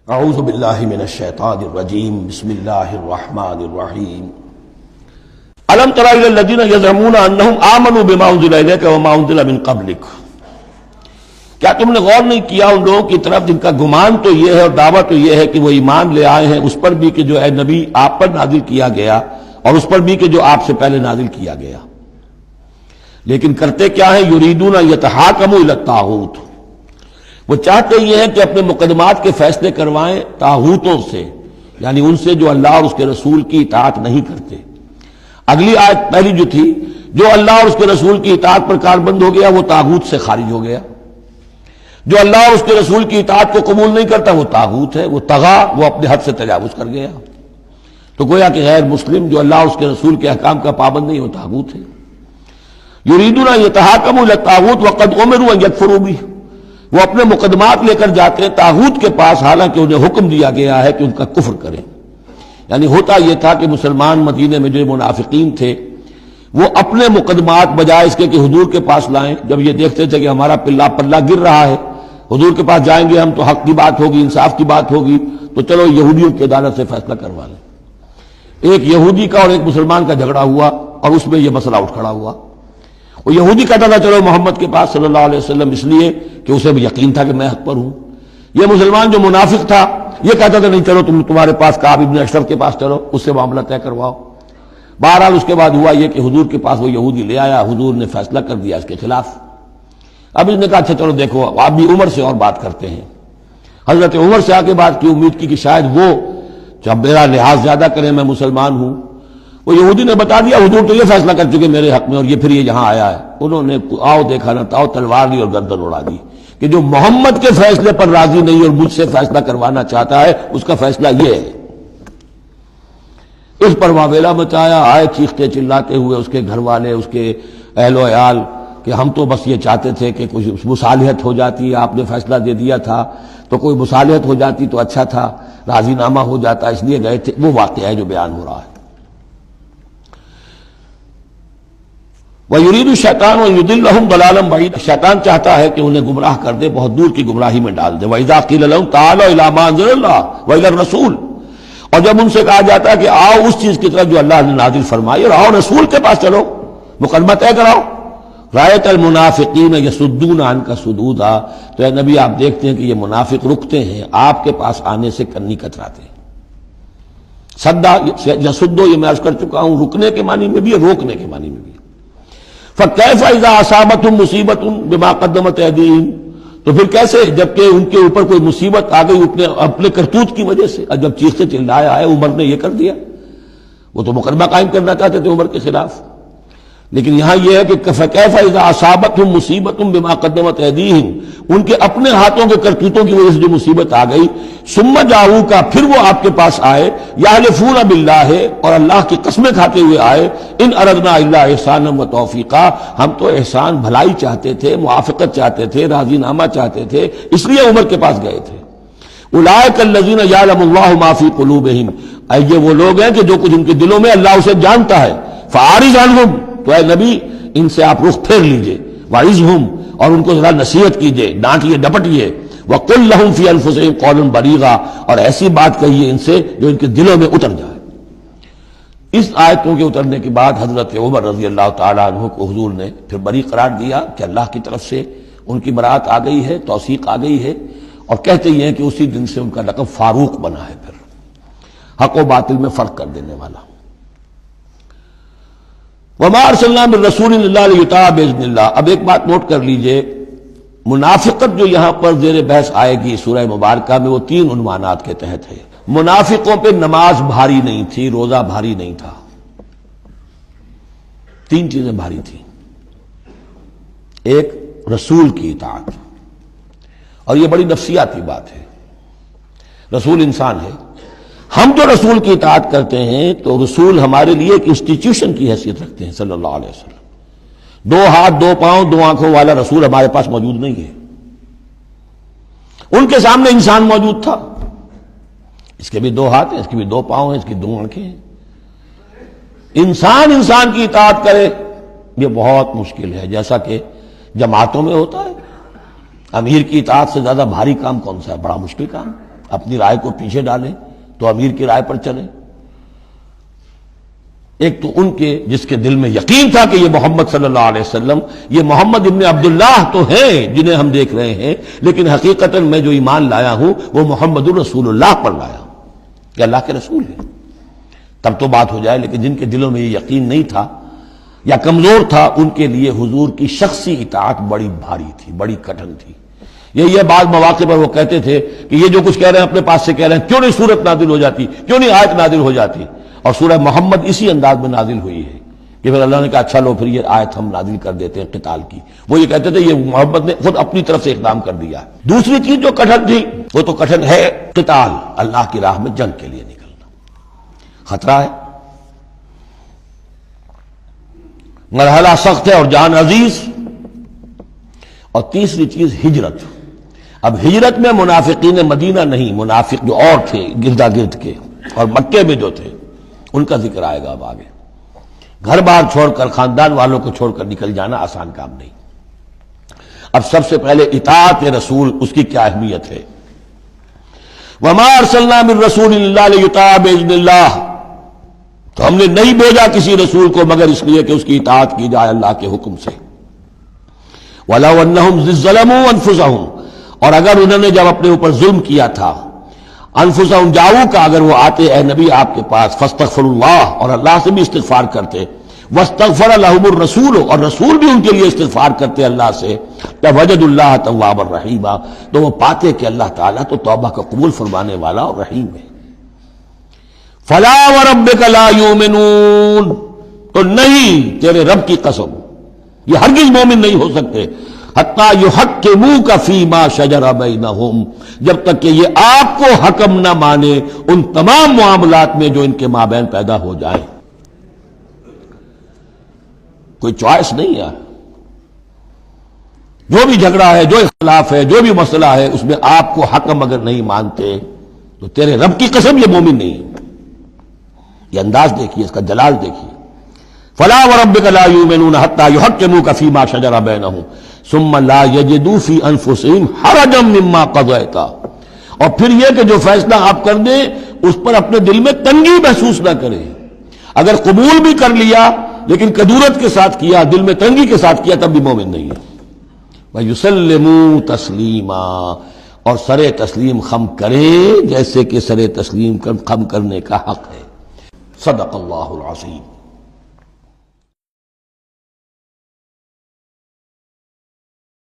اعوذ باللہ من الشیطان الرجیم بسم اللہ الرحمن الرحیم الم تر الی الذین یزعمون انہم آمنوا بما انزل الیک وما انزل من قبلک، کیا تم نے غور نہیں کیا ان لوگوں کی طرف جن کا گمان تو یہ ہے اور دعویٰ تو یہ ہے کہ وہ ایمان لے آئے ہیں اس پر بھی کہ جو اے نبی آپ پر نازل کیا گیا اور اس پر بھی کہ جو آپ سے پہلے نازل کیا گیا، لیکن کرتے کیا ہیں؟ یریدون یتحاکموا الی الطاغوت، وہ چاہتے یہ ہیں کہ اپنے مقدمات کے فیصلے کروائیں طاغوتوں سے، یعنی ان سے جو اللہ اور اس کے رسول کی اطاعت نہیں کرتے۔ اگلی آیت پہلی جو تھی، جو اللہ اور اس کے رسول کی اطاعت پر کاربند ہو گیا وہ طاغوت سے خارج ہو گیا، جو اللہ اور اس کے رسول کی اطاعت کو قبول نہیں کرتا وہ طاغوت ہے، وہ طغا، وہ اپنے حد سے تجاوز کر گیا۔ تو گویا کہ غیر مسلم جو اللہ اور اس کے رسول کے احکام کا پابند نہیں وہ طاغوت ہے۔ یریدون یتحاکموا الی الطاغوت وقد امروا ان یکفروا بہ، وہ اپنے مقدمات لے کر جاتے ہیں طاغوت کے پاس حالانکہ انہیں حکم دیا گیا ہے کہ ان کا کفر کریں۔ یعنی ہوتا یہ تھا کہ مسلمان مدینے میں جو منافقین تھے وہ اپنے مقدمات بجائے اس کے کہ حضور کے پاس لائیں، جب یہ دیکھتے تھے کہ ہمارا پلہ گر رہا ہے، حضور کے پاس جائیں گے ہم تو حق کی بات ہوگی، انصاف کی بات ہوگی، تو چلو یہودیوں کی عدالت سے فیصلہ کروا لیں۔ ایک یہودی کا اور ایک مسلمان کا جھگڑا ہوا اور اس میں یہ مسئلہ اٹھ کھڑا ہوا۔ وہ یہودی کہتا تھا چلو محمد کے پاس صلی اللہ علیہ وسلم، اس لیے کہ اسے بھی یقین تھا کہ میں حق پر ہوں۔ یہ مسلمان جو منافق تھا یہ کہتا تھا نہیں چلو تمہارے پاس کعب ابن اشرف کے پاس چلو، اس سے معاملہ طے کرواؤ۔ بہرحال اس کے بعد ہوا یہ کہ حضور کے پاس وہ یہودی لے آیا، حضور نے فیصلہ کر دیا اس کے خلاف۔ اب اس نے کہا اچھا چلو دیکھو آپ بھی عمر سے اور بات کرتے ہیں۔ حضرت عمر سے آ کے بات کی، امید کی کہ شاید وہ جب میرا لحاظ زیادہ کریں، میں مسلمان ہوں۔ وہ یہودی نے بتا دیا حضور تو یہ فیصلہ کر چکے میرے حق میں اور یہ پھر یہ یہاں آیا ہے۔ انہوں نے آؤ دیکھا نہ تاؤ تلوار لی اور گردن اڑا دی کہ جو محمد کے فیصلے پر راضی نہیں اور مجھ سے فیصلہ کروانا چاہتا ہے اس کا فیصلہ یہ ہے۔ اس پر واویلا مچایا، آئے چیختے چلاتے ہوئے اس کے گھر والے، اس کے اہل و عیال کہ ہم تو بس یہ چاہتے تھے کہ کچھ مصالحت ہو جاتی، آپ نے فیصلہ دے دیا تھا تو کوئی مصالحت ہو جاتی تو اچھا تھا، راضی نامہ ہو جاتا، اس لیے گئے تھے۔ وہ واقعہ ہے جو بیان ہو رہا ہے۔ وَيُرِيدُ الشَّيْطَانُ أَن يُضِلَّهُمْ ضَلَالًا بَعِيدًا، شیطان چاہتا ہے کہ انہیں گمراہ کر دے، بہت دور کی گمراہی میں ڈال دے۔ وَإِذَا قِيلَ لَهُمْ تَعَالَوْا إِلَىٰ مَا أَنزَلَ اللَّهُ وَإِلَى الرَّسُولِ، اور جب ان سے کہا جاتا ہے کہ آؤ اس چیز کی طرف جو اللہ نے نازل فرمائی اور آؤ رسول کے پاس چلو، مقدمہ طے کراؤ۔ رَأَيْتَ الْمُنَافِقِينَ يَصُدُّونَ عَنْكَ صُدُودًا، تو اے نبی آپ دیکھتے ہیں کہ یہ منافق رکتے ہیں آپ کے پاس آنے سے کنی کتراتے ہیں۔ صدا یصدو یہ میں عرض کر چکا ہوں، رکنے کے معنی میں بھی ہے، روکنے کے معنی میں بھی ہے۔ فَكَيْفَ إِذَا أَصَابَتْهُمْ مُصِيبَةٌ بِمَا قَدَّمَتْ أَيْدِيهِمْ، تو پھر کیسے جبکہ ان کے اوپر کوئی مصیبت آ گئی اپنے کرتوت کی وجہ سے، اور جب چیختے چلایا ہے عمر نے یہ کر دیا، وہ تو مقدمہ قائم کرنا چاہتے تھے عمر کے خلاف، لیکن یہاں یہ ہے کہ فَكَيْفَ إِذَا أَصَابَتْهُمْ مُصِيبَةٌ بِمَا قَدَّمَتْ أَيْدِيهِمْ، ان کے اپنے ہاتھوں کے کرتوتوں کی وجہ سے جو مصیبت آ گئی، ثُمَّ جَاءُوكَ، پھر وہ آپ کے پاس آئے، يَحْلِفُونَ بِاللَّهِ، اور اللہ کی قسمیں کھاتے ہوئے آئے، إِنْ أَرَدْنَا إِلَّا إِحْسَانًا وَتَوْفِيقًا، ہم تو احسان بھلائی چاہتے تھے، موافقت چاہتے تھے، راضی نامہ چاہتے تھے، اس لیے عمر کے پاس گئے تھے۔ أُولَٰئِكَ الَّذِينَ يَعْلَمُ اللَّهُ مَا فِي قُلُوبِهِمْ، یہ وہ لوگ ہیں کہ جو کچھ ان کے دلوں میں اللہ اسے جانتا ہے۔ فَأَعْرِضْ عَنْهُمْ، تو اے نبی ان سے آپ رخ پھیر لیجئے، وَعِظْهُمْ، اور ان کو ذرا نصیحت کیجئے، ڈانٹیے ڈپٹیے، وَقُلْ لَهُمْ فِي أَنفُسِهِمْ قَوْلًا بَلِيغًا، اور ایسی بات کہیے ان سے جو ان کے دلوں میں اتر جائے۔ اس آیتوں کے اترنے کے بعد حضرت عمر رضی اللہ تعالیٰ عنہ کو حضور نے پھر بری قرار دیا کہ اللہ کی طرف سے ان کی برات آ گئی ہے، توثیق آ گئی ہے، اور کہتے یہ ہیں کہ اسی دن سے ان کا لقب فاروق بنا ہے، پھر حق و باطل میں فرق کر دینے والا۔ وَمَا أَرْسَلْنَا مِن رَّسُولٍ إِلَّا لِيُطَاعَ بِإِذْنِ اللَّهِ، اب ایک بات نوٹ کر لیجئے، منافقت جو یہاں پر زیر بحث آئے گی سورہ مبارکہ میں وہ 3 عنوانات کے تحت ہے۔ منافقوں پہ نماز بھاری نہیں تھی، روزہ بھاری نہیں تھا، 3 چیزیں بھاری تھیں۔ ایک رسول کی اطاعت، اور یہ بڑی نفسیاتی بات ہے، رسول انسان ہے، ہم جو رسول کی اطاعت کرتے ہیں تو رسول ہمارے لیے ایک انسٹیٹیوشن کی حیثیت رکھتے ہیں صلی اللہ علیہ وسلم۔ 2 ہاتھ 2 پاؤں 2 آنکھوں والا رسول ہمارے پاس موجود نہیں ہے، ان کے سامنے انسان موجود تھا، اس کے بھی 2 ہاتھ ہیں، اس کے بھی 2 پاؤں ہیں، اس کی 2 آنکھیں ہیں۔ انسان کی اطاعت کرے یہ بہت مشکل ہے، جیسا کہ جماعتوں میں ہوتا ہے۔ امیر کی اطاعت سے زیادہ بھاری کام کون سا ہے؟ بڑا مشکل کام۔ اپنی رائے کو پیچھے ڈالیں تو امیر کی رائے پر چلیں. ایک تو ان کے جس کے دل میں یقین تھا کہ یہ محمد صلی اللہ علیہ وسلم، یہ محمد ابن عبداللہ تو ہیں جنہیں ہم دیکھ رہے ہیں، لیکن حقیقتاً میں جو ایمان لایا ہوں وہ محمد الرسول اللہ پر لایا ہوں کہ اللہ کے رسول ہیں. تب تو بات ہو جائے. لیکن جن کے دلوں میں یہ یقین نہیں تھا یا کمزور تھا، ان کے لیے حضور کی شخصی اطاعت بڑی بھاری تھی، بڑی کٹھن تھی. یہ بعض مواقع پر وہ کہتے تھے کہ یہ جو کچھ کہہ رہے ہیں اپنے پاس سے کہہ رہے ہیں، کیوں نہیں سورت نازل ہو جاتی، کیوں نہیں آیت نازل ہو جاتی. اور سورہ محمد اسی انداز میں نازل ہوئی ہے کہ پھر اللہ نے کہا اچھا لو پھر یہ آیت ہم نازل کر دیتے ہیں قتال کی. وہ یہ کہتے تھے یہ محمد نے خود اپنی طرف سے اقدام کر دیا. دوسری چیز جو کٹھن تھی وہ تو کٹھن ہے قتال، اللہ کی راہ میں جنگ کے لیے نکلنا خطرہ ہے، مرحلہ سخت ہے اور جان عزیز. اور تیسری چیز ہجرت. اب ہجرت میں منافقین مدینہ نہیں، منافق جو اور تھے گردا گرد کے اور مکے میں جو تھے ان کا ذکر آئے گا اب آگے. گھر بار چھوڑ کر خاندان والوں کو چھوڑ کر نکل جانا آسان کام نہیں. اب سب سے پہلے اطاعت رسول، اس کی کیا اہمیت ہے. وما ارسلنا من رسول الا لیطاع باذن اللہ، تو ہم نے نہیں بھیجا کسی رسول کو مگر اس لیے کہ اس کی اطاعت کی جائے اللہ کے حکم سے. وَلَوْ أَنَّهُمْ ظَلَمُوا أَنفُسَهُمْ، اور اگر انہوں نے جب اپنے اوپر ظلم کیا تھا، انفسہم جاؤ کا اگر وہ آتے اے نبی آپ کے پاس، فاستغفر اللہ، اور اللہ سے بھی استغفار کرتے، واستغفر لہم الرسول، اور رسول بھی ان کے لیے استغفار کرتے اللہ سے، وجد اللہ توابا رحیما، تو وہ پاتے کہ اللہ تعالیٰ تو توبہ کا قبول فرمانے والا اور رحیم ہے. فلا وربک لا یؤمنون، تو نہیں تیرے رب کی قسم یہ ہرگز مومن نہیں ہو سکتے، حتیٰ یحکموک فیما شجر بینہم، جب تک کہ یہ آپ کو حکم نہ مانے ان تمام معاملات میں جو ان کے مابین پیدا ہو جائیں. کوئی چوائس نہیں ہے. جو بھی جھگڑا ہے، جو اختلاف ہے، جو بھی مسئلہ ہے، اس میں آپ کو حکم اگر نہیں مانتے تو تیرے رب کی قسم یہ مومن نہیں ہے. یہ انداز دیکھیے، اس کا جلال دیکھیے. فلا وربک لا یؤمنون حتى یحکموک فیما شجر بینہم ثم لا یجدوا فی انفسہم حرجا مما قضیت، اور پھر یہ کہ جو فیصلہ آپ کر دیں اس پر اپنے دل میں تنگی محسوس نہ کریں. اگر قبول بھی کر لیا لیکن کدورت کے ساتھ کیا، دل میں تنگی کے ساتھ کیا، تب بھی مومن نہیں ہے. وَيُسَلِّمُوا تَسْلِيمًا، اور سر تسلیم خم کریں جیسے کہ سر تسلیم خم کرنے کا حق ہے. صدق اللہ العظیم.